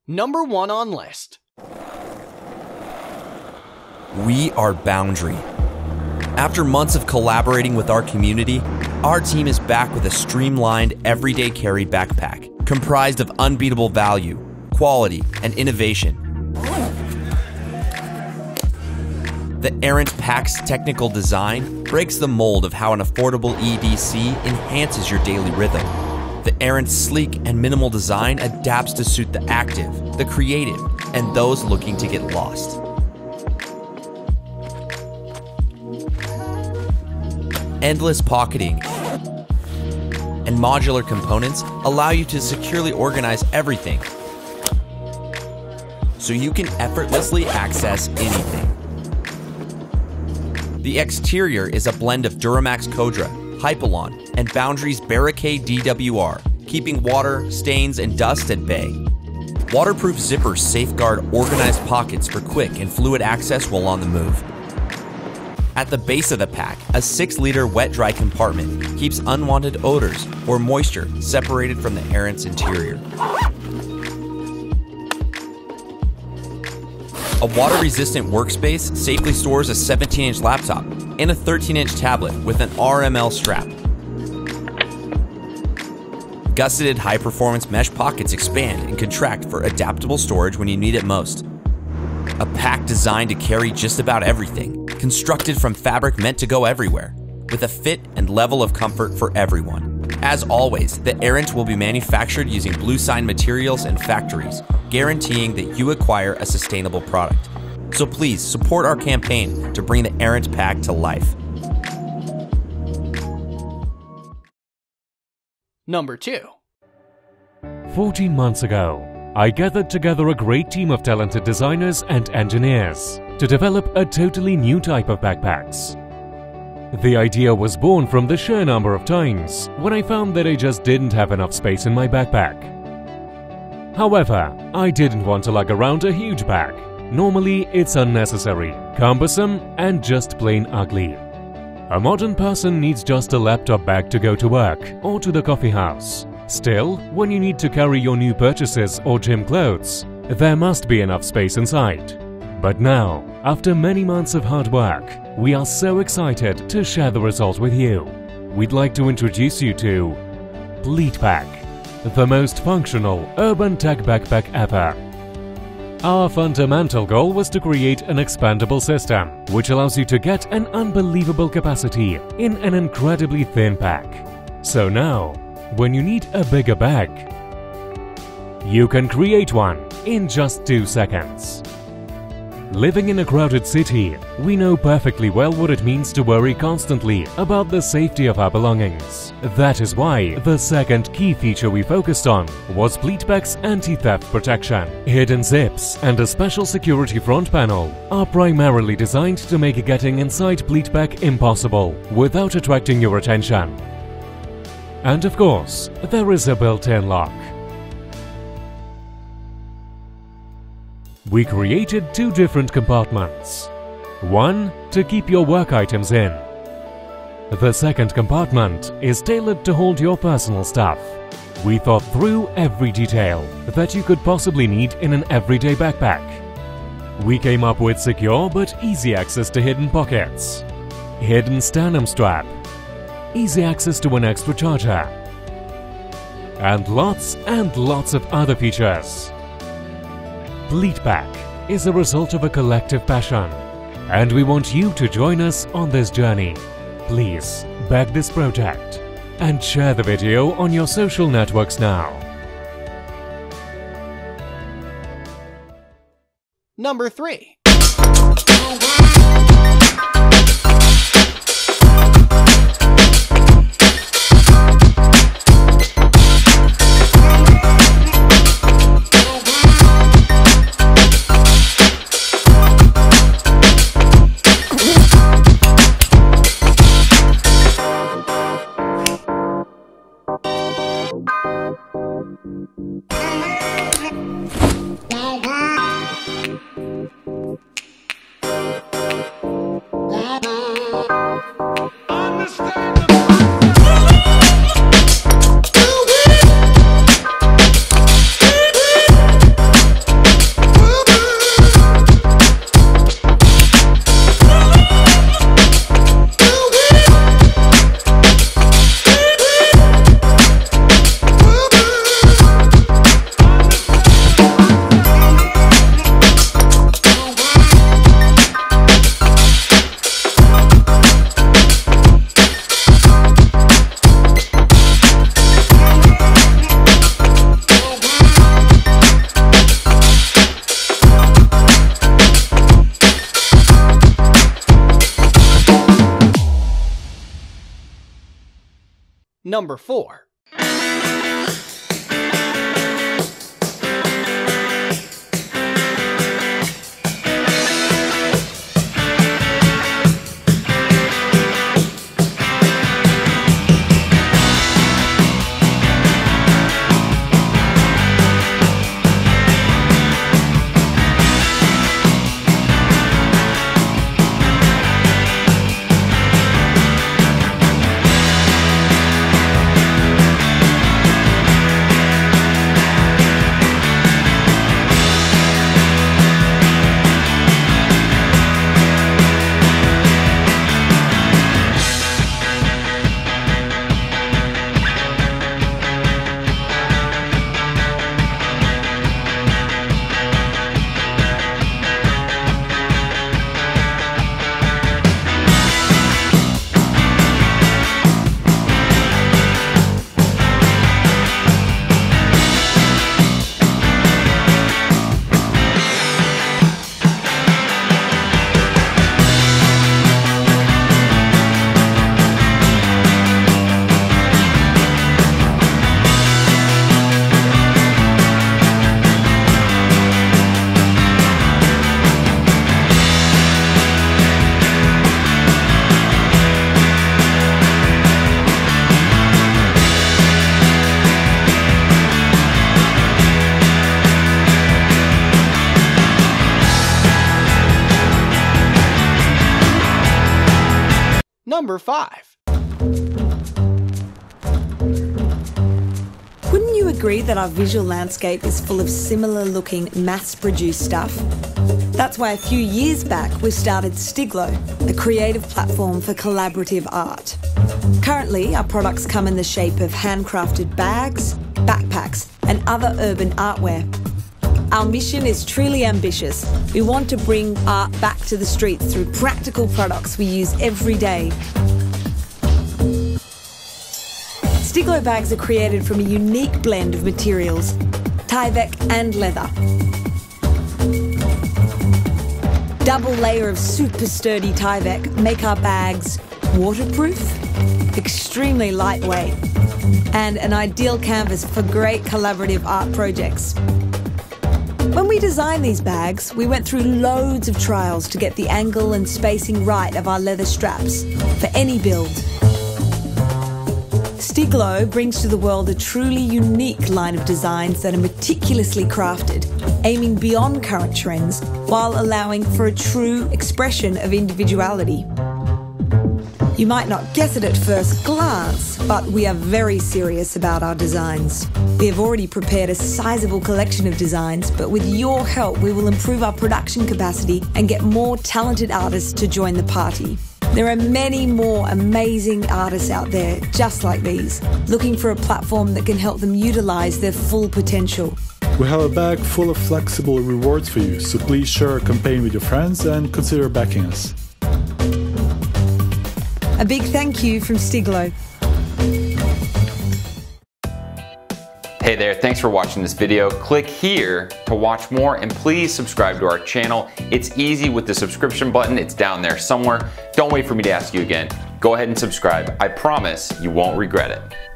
Number 1 on list. We are Boundary. After months of collaborating with our community, our team is back with a streamlined everyday carry backpack comprised of unbeatable value, quality, and innovation. The Errant pack's technical design breaks the mold of how an affordable EDC enhances your daily rhythm. The Errant's sleek and minimal design adapts to suit the active, the creative, and those looking to get lost. Endless pocketing and modular components allow you to securely organize everything, so you can effortlessly access anything. The exterior is a blend of Duramax Codra, Hypalon, and Boundary's Barricade DWR, keeping water, stains, and dust at bay. Waterproof zippers safeguard organized pockets for quick and fluid access while on the move. At the base of the pack, a 6-liter wet-dry compartment keeps unwanted odors or moisture separated from the Errant's interior. A water-resistant workspace safely stores a 17-inch laptop and a 13-inch tablet with an RML strap. Gusseted high-performance mesh pockets expand and contract for adaptable storage when you need it most. A pack designed to carry just about everything, constructed from fabric meant to go everywhere, with a fit and level of comfort for everyone. As always, the Errant will be manufactured using Blue Sign materials and factories, guaranteeing that you acquire a sustainable product. So please support our campaign to bring the Errant pack to life. Number 2. 14 months ago, I gathered together a great team of talented designers and engineers to develop a totally new type of backpacks. The idea was born from the sheer number of times when I found that I just didn't have enough space in my backpack. However, I didn't want to lug around a huge bag. Normally, it's unnecessary, cumbersome, and just plain ugly. A modern person needs just a laptop bag to go to work or to the coffee house. Still, when you need to carry your new purchases or gym clothes, there must be enough space inside. But now, after many months of hard work, we are so excited to share the result with you. We'd like to introduce you to Pleatpack, the most functional urban tech backpack ever. Our fundamental goal was to create an expandable system, which allows you to get an unbelievable capacity in an incredibly thin pack. So now, when you need a bigger bag, you can create one in just 2 seconds. Living in a crowded city, we know perfectly well what it means to worry constantly about the safety of our belongings. That is why the second key feature we focused on was Pleatpack's anti-theft protection. Hidden zips and a special security front panel are primarily designed to make getting inside Pleatpack impossible without attracting your attention. And of course, there is a built-in lock. We created 2 different compartments. One to keep your work items in. The second compartment is tailored to hold your personal stuff. We thought through every detail that you could possibly need in an everyday backpack. We came up with secure but easy access to hidden pockets, hidden sternum strap, easy access to an extra charger, and lots of other features. Pleatpack is a result of a collective passion, and we want you to join us on this journey. Please back this project and share the video on your social networks now. Number 3. Number 4. Number 5. Wouldn't you agree that our visual landscape is full of similar looking mass-produced stuff? That's why a few years back we started Stiglo, a creative platform for collaborative art. Currently our products come in the shape of handcrafted bags, backpacks and other urban artware. Our mission is truly ambitious. We want to bring art back to the streets through practical products we use every day. Stiglo bags are created from a unique blend of materials, Tyvek and leather. Double layer of super sturdy Tyvek make our bags waterproof, extremely lightweight, and an ideal canvas for great collaborative art projects. When we designed these bags, we went through loads of trials to get the angle and spacing right of our leather straps for any build. Stiglo brings to the world a truly unique line of designs that are meticulously crafted, aiming beyond current trends while allowing for a true expression of individuality. You might not guess it at first glance, but we are very serious about our designs. We have already prepared a sizable collection of designs, but with your help we will improve our production capacity and get more talented artists to join the party. There are many more amazing artists out there just like these, looking for a platform that can help them utilise their full potential. We have a bag full of flexible rewards for you, so please share our campaign with your friends and consider backing us. A big thank you from Stiglo. Hey there, thanks for watching this video. Click here to watch more and please subscribe to our channel. It's easy with the subscription button, it's down there somewhere. Don't wait for me to ask you again. Go ahead and subscribe. I promise you won't regret it.